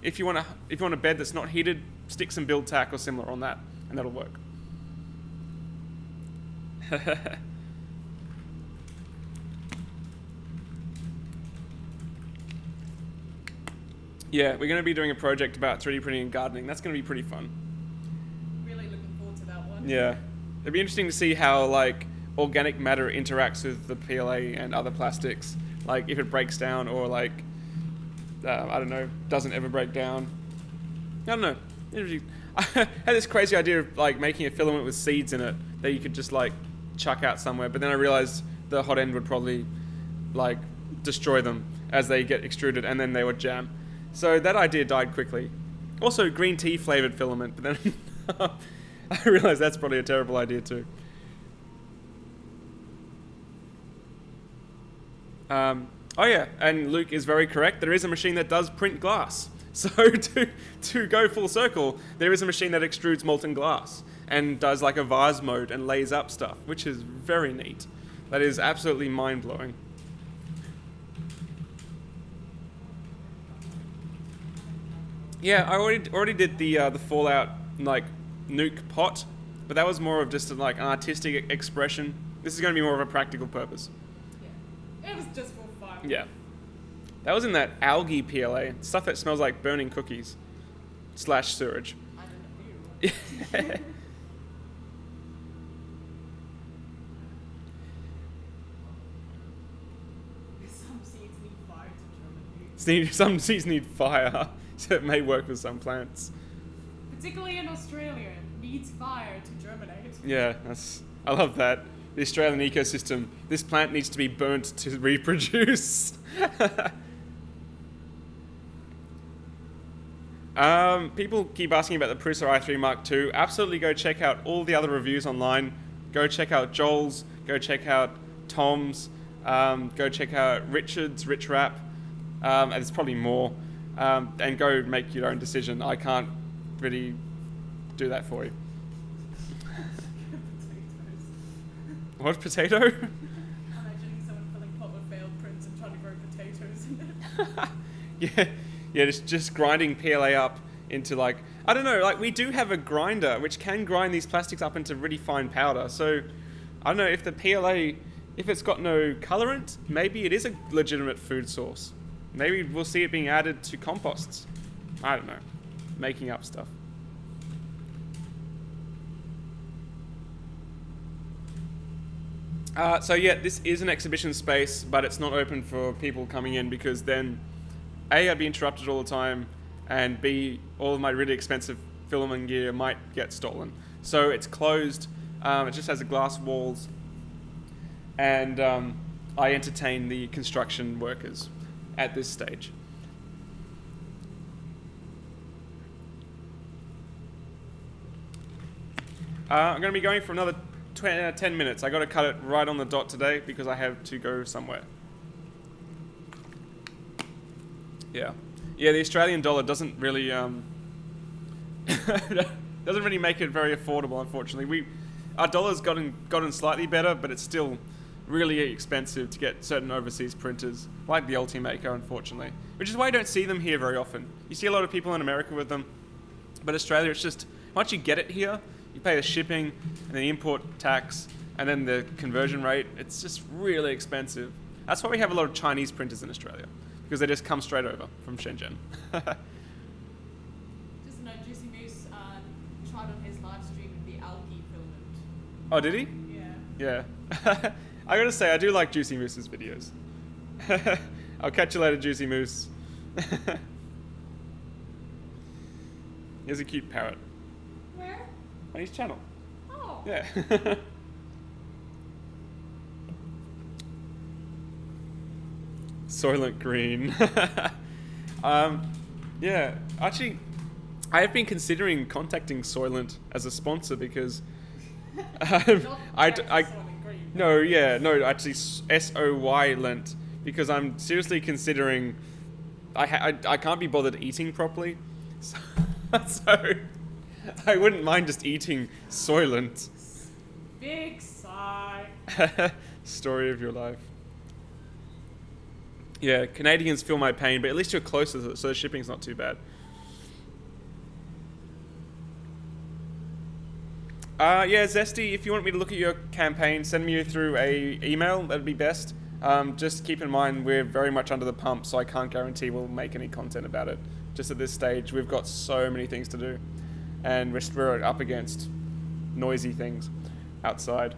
If you want a bed that's not heated, stick some build tack or similar on that, and that'll work. Yeah, we're going to be doing a project about 3D printing and gardening. That's going to be pretty fun. Really looking forward to that one. Yeah. It'd be interesting to see how, like, organic matter interacts with the PLA and other plastics. Like, if it breaks down or, like, I don't know, doesn't ever break down. I don't know. I had this crazy idea of, like, making a filament with seeds in it that you could just, like, chuck out somewhere. But then I realized the hot end would probably, like, destroy them as they get extruded, and then they would jam. So that idea died quickly. Also, green tea flavored filament, but then I realized that's probably a terrible idea too. Oh yeah, and Luke is very correct. There is a machine that does print glass. So to go full circle, there is a machine that extrudes molten glass and does like a vase mode and lays up stuff, which is very neat. That is absolutely mind-blowing. Yeah, I already did the Fallout like nuke pot, but that was more of just like an artistic expression. This is going to be more of a practical purpose. Yeah, it was just for fun. Yeah, that was in that algae PLA stuff that smells like burning cookies / sewage. I don't know. Some seeds need fire to germinate. Some seeds need fire, so it may work with some plants. Particularly in Australia, it needs fire to germinate. Yeah, I love that. The Australian ecosystem. This plant needs to be burnt to reproduce. People keep asking about the Prusa i3 Mark II. Absolutely go check out all the other reviews online. Go check out Joel's. Go check out Tom's. Go check out Richard's, Rich Rap. And there's probably more. And go make your own decision. I can't really do that for you. What, potato? Imagining someone filling pot with failed prints and trying to grow potatoes in it. Yeah, just grinding PLA up into like, I don't know, like we do have a grinder which can grind these plastics up into really fine powder. So I don't know if the PLA, if it's got no colorant, maybe it is a legitimate food source. Maybe we'll see it being added to composts. I don't know, making up stuff. So yeah, this is an exhibition space, but it's not open for people coming in because then A, I'd be interrupted all the time, and B, all of my really expensive filming gear might get stolen. So it's closed. It just has the glass walls, and I entertain the construction workers at this stage. I'm going to be going for another 10 minutes. I got to cut it right on the dot today because I have to go somewhere. Yeah, the Australian dollar doesn't really doesn't really make it very affordable, unfortunately. Our dollar's gotten slightly better, but it's still really expensive to get certain overseas printers, like the Ultimaker, unfortunately. Which is why I don't see them here very often. You see a lot of people in America with them, but Australia, it's just, once you get it here, you pay the shipping, and the import tax, and then the conversion rate. It's just really expensive. That's why we have a lot of Chinese printers in Australia, because they just come straight over from Shenzhen. Just know, Juicy Moose tried on his live stream the algae filament. Oh, did he? Yeah. Yeah. I gotta say, I do like Juicy Moose's videos. I'll catch you later, Juicy Moose. Here's a cute parrot Where? on his channel. Oh. Yeah. Soylent Green. Yeah, actually, I have been considering contacting Soylent as a sponsor because No, actually SOY lent, because I'm seriously considering I can't be bothered eating properly, so I wouldn't mind just eating Soylent. Big sigh. Story of your life. Yeah, Canadians feel my pain, but at least you're closer, so the shipping's not too bad. Yeah, Zesty, if you want me to look at your campaign, send me through a email. That'd be best. Just keep in mind we're very much under the pump, so I can't guarantee we'll make any content about it. Just at this stage, we've got so many things to do, and we're up against noisy things outside.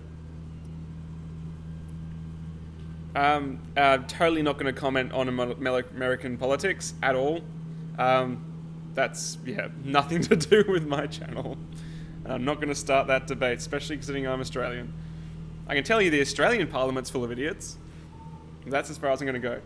Totally not going to comment on American politics at all. That's nothing to do with my channel. I'm not going to start that debate, especially considering I'm Australian. I can tell you the Australian Parliament's full of idiots. That's as far as I'm going to go.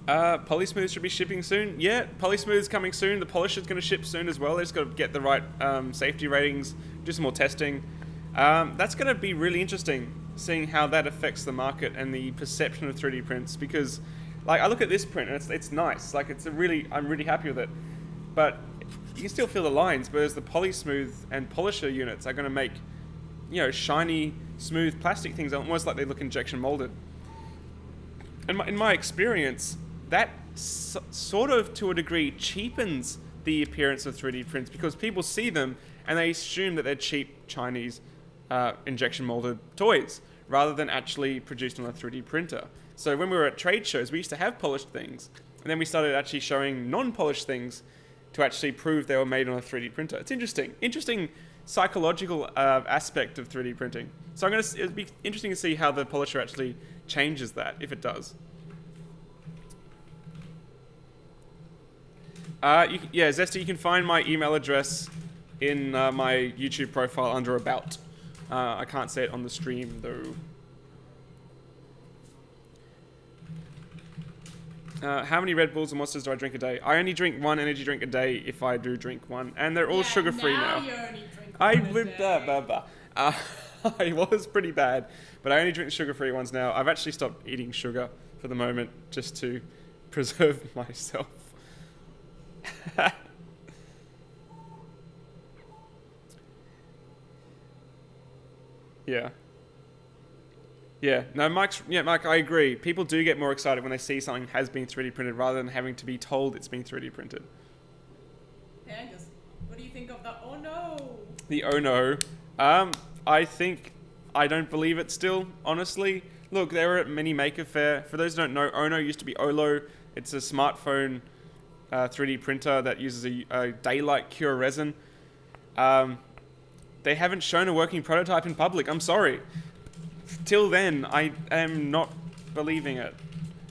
Polysmooth should be shipping soon. Yeah, Polysmooth's coming soon. The Polisher's going to ship soon as well. They just got to get the right safety ratings, do some more testing. That's going to be really interesting, seeing how that affects the market and the perception of 3D prints. Because, like, I look at this print and it's nice. Like, I'm really happy with it. But you can still feel the lines. Whereas the Polysmooth and Polisher units are going to make, shiny, smooth plastic things almost like they look injection molded. And in my experience, that sort of, to a degree, cheapens the appearance of 3D prints because people see them and they assume that they're cheap Chinese injection molded toys rather than actually produced on a 3D printer. So when we were at trade shows, we used to have polished things, and then we started actually showing non-polished things to actually prove they were made on a 3D printer. It's interesting psychological aspect of 3D printing. So it'd be interesting to see how the Polisher actually changes that, if it does. Zesty, you can find my email address in my YouTube profile under About. I can't say it on the stream, though. How many Red Bulls or Monsters do I drink a day? I only drink one energy drink a day if I do drink one. And they're all sugar-free now. You only drink one a day. It was pretty bad, but I only drink sugar-free ones now. I've actually stopped eating sugar for the moment just to preserve myself. Mike, I agree. People do get more excited when they see something has been 3D printed rather than having to be told it's been 3D printed. Hey Angus, what do you think of the oh no? The oh no. I don't believe it still, honestly. Look, they were at Mini Maker Faire. For those who don't know, Ono used to be Olo. It's a smartphone 3D printer that uses a daylight cure resin. They haven't shown a working prototype in public. I'm sorry. Till then, I am not believing it.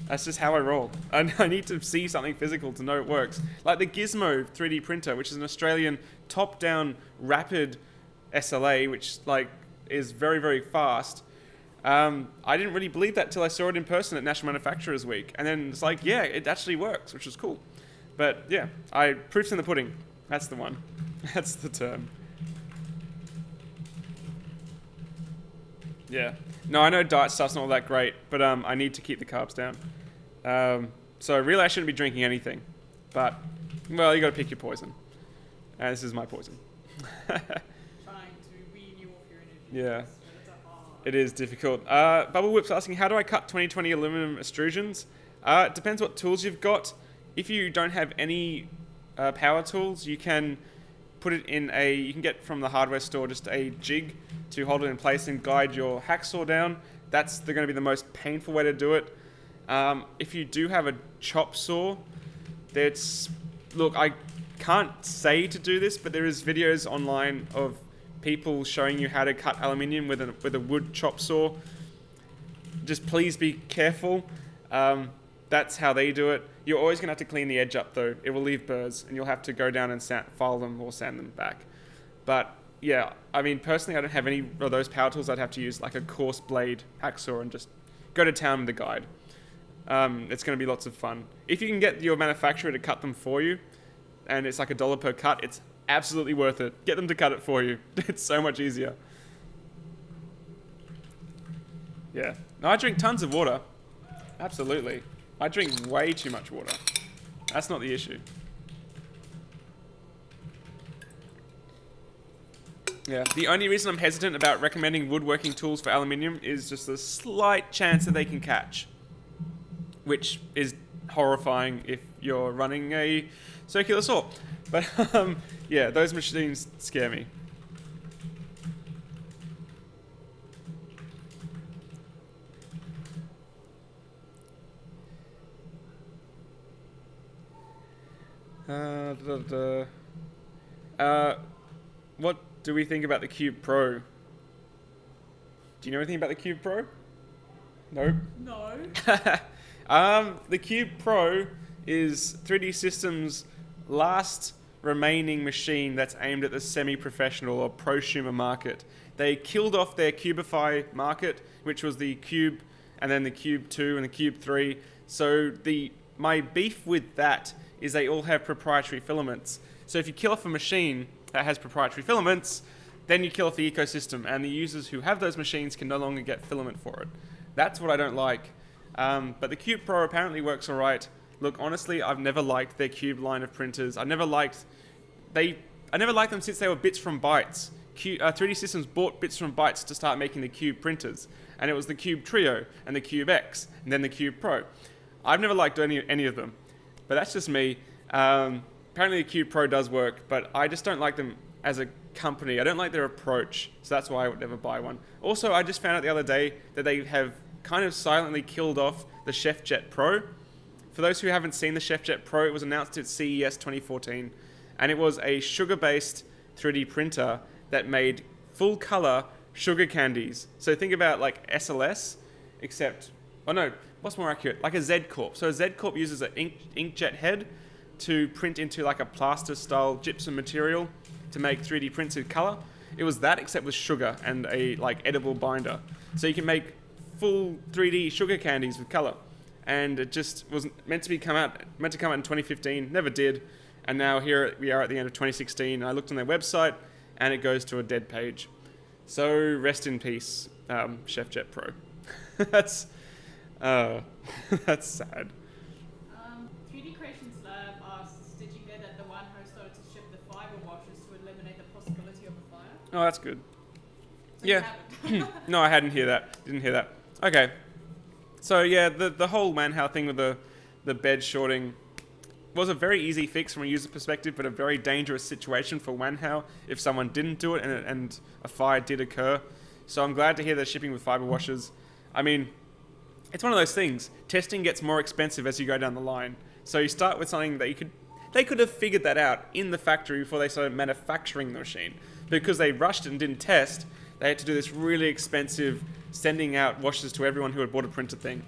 That's just how I roll. I need to see something physical to know it works. Like the Gizmo 3D printer, which is an Australian top-down rapid SLA, which like is very, very fast. I didn't really believe that till I saw it in person at National Manufacturers Week. And then it's like, yeah, it actually works, which was cool. But yeah, proof's in the pudding. That's the one. That's the term. Yeah. No, I know diet stuff's not all that great, but I need to keep the carbs down. So really I shouldn't be drinking anything. But, well, you got to pick your poison. And this is my poison. Trying to wean you off your energy. Yeah. It's a hard. It is difficult. Bubble Whip's asking, how do I cut 2020 aluminum extrusions? It depends what tools you've got. If you don't have any power tools, you can put it in you can get from the hardware store just a jig to hold it in place and guide your hacksaw down. That's going to be the most painful way to do it. If you do have a chop saw, look, I can't say to do this, but there is videos online of people showing you how to cut aluminium with a wood chop saw. Just please be careful. That's how they do it. You're always going to have to clean the edge up though. It will leave burrs and you'll have to go down and file them or sand them back. But yeah, I mean, personally, I don't have any of those power tools. I'd have to use like a coarse blade hacksaw and just go to town with the guide. It's going to be lots of fun. If you can get your manufacturer to cut them for you, and it's like $1 per cut, it's absolutely worth it. Get them to cut it for you. It's so much easier. Yeah. No, I drink tons of water. Absolutely. I drink way too much water. That's not the issue. Yeah. The only reason I'm hesitant about recommending woodworking tools for aluminium is just a slight chance that they can catch, which is horrifying if you're running a circular saw. But yeah, those machines scare me. What do we think about the Cube Pro? Do you know anything about the Cube Pro? Nope. No. The Cube Pro is 3D Systems' last remaining machine that's aimed at the semi-professional or prosumer market. They killed off their Cubify market, which was the Cube and then the Cube 2 and the Cube 3. So my beef with that is they all have proprietary filaments. So if you kill off a machine that has proprietary filaments, then you kill off the ecosystem, and the users who have those machines can no longer get filament for it. That's what I don't like. But the Cube Pro apparently works all right. Look, honestly, I've never liked their Cube line of printers. I never liked them since they were Bits from Bytes. 3D Systems bought Bits from Bytes to start making the Cube printers, and it was the Cube Trio and the Cube X and then the Cube Pro. I've never liked any of them, but that's just me. Apparently the Cube Pro does work, but I just don't like them as a company. I don't like their approach, so that's why I would never buy one. Also, I just found out the other day that they have kind of silently killed off the SchefJet Pro. For those who haven't seen the SchefJet Pro, it was announced at CES 2014, and it was a sugar-based 3D printer that made full-color sugar candies. So think about like SLS, except, oh no, what's more accurate? Like a Z Corp. So a Z Corp uses an inkjet head to print into like a plaster-style gypsum material to make 3D prints in color. It was that, except with sugar and a like edible binder. So you can make full 3D sugar candies with color. And it just was meant to come out in 2015, never did. And now here we are at the end of 2016. I looked on their website and it goes to a dead page. So rest in peace, SchefJet Pro. That's sad. 3D Creations Lab asks, did you hear that the one host started to ship the fiber washers to eliminate the possibility of a fire? Oh, that's good. So you Yeah. haven't. No, I didn't hear that. Okay. So yeah, the whole Wanhao thing with the bed shorting was a very easy fix from a user perspective, but a very dangerous situation for Wanhao if someone didn't do it and a fire did occur. So I'm glad to hear they're shipping with fiber washers. I mean, it's one of those things. Testing gets more expensive as you go down the line. So you start with something that you could They could have figured that out in the factory before they started manufacturing the machine. Because they rushed it and didn't test, they had to do this really expensive sending out washes to everyone who had bought a printed thing,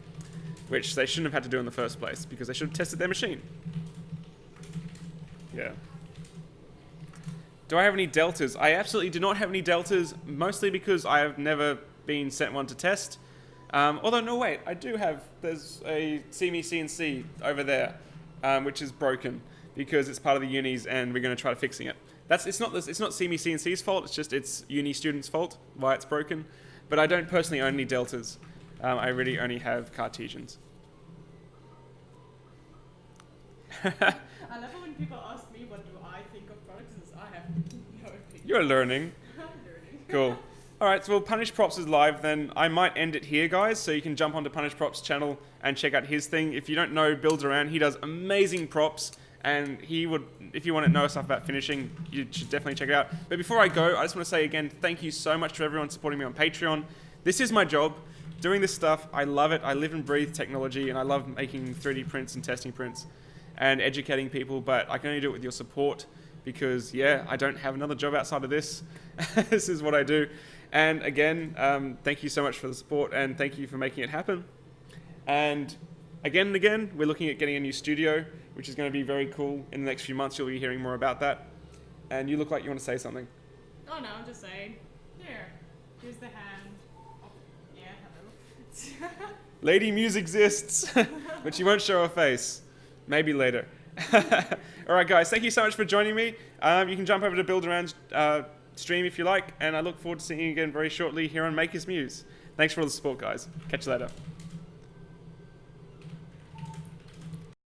which they shouldn't have had to do in the first place because they should have tested their machine. Yeah. Do I have any deltas? I absolutely do not have any deltas, mostly because I have never been sent one to test. Although, no, wait, I do have. There's a CME CNC over there, which is broken because it's part of the unis, and we're going to try fixing it. It's not CME CNC's fault. It's just it's uni students' fault why it's broken. But I don't personally own any deltas. I really only have Cartesians. I love it when people ask me what do I think of products, as I have no opinion. You're learning. I'm learning. Cool. All right, so Punish Props is live then. I might end it here, guys, so you can jump onto Punish Props' channel and check out his thing. If you don't know Builds Around, he does amazing props, and he would, if you want to know stuff about finishing, you should definitely check it out. But before I go, I just want to say again, thank you so much to everyone supporting me on Patreon. This is my job, doing this stuff. I love it. I live and breathe technology, and I love making 3D prints and testing prints and educating people, but I can only do it with your support because, yeah, I don't have another job outside of this. This is what I do. And again, thank you so much for the support, and thank you for making it happen. And again and again, we're looking at getting a new studio, which is going to be very cool. In the next few months, you'll be hearing more about that. And you look like you want to say something. Oh no, I'm just saying. Here's the hand. Oh, yeah, hello. Lady Muse exists, but she won't show her face. Maybe later. All right, guys, thank you so much for joining me. You can jump over to Build Around stream if you like, and I look forward to seeing you again very shortly here on Makers Muse. Thanks for all the support, guys. Catch you later.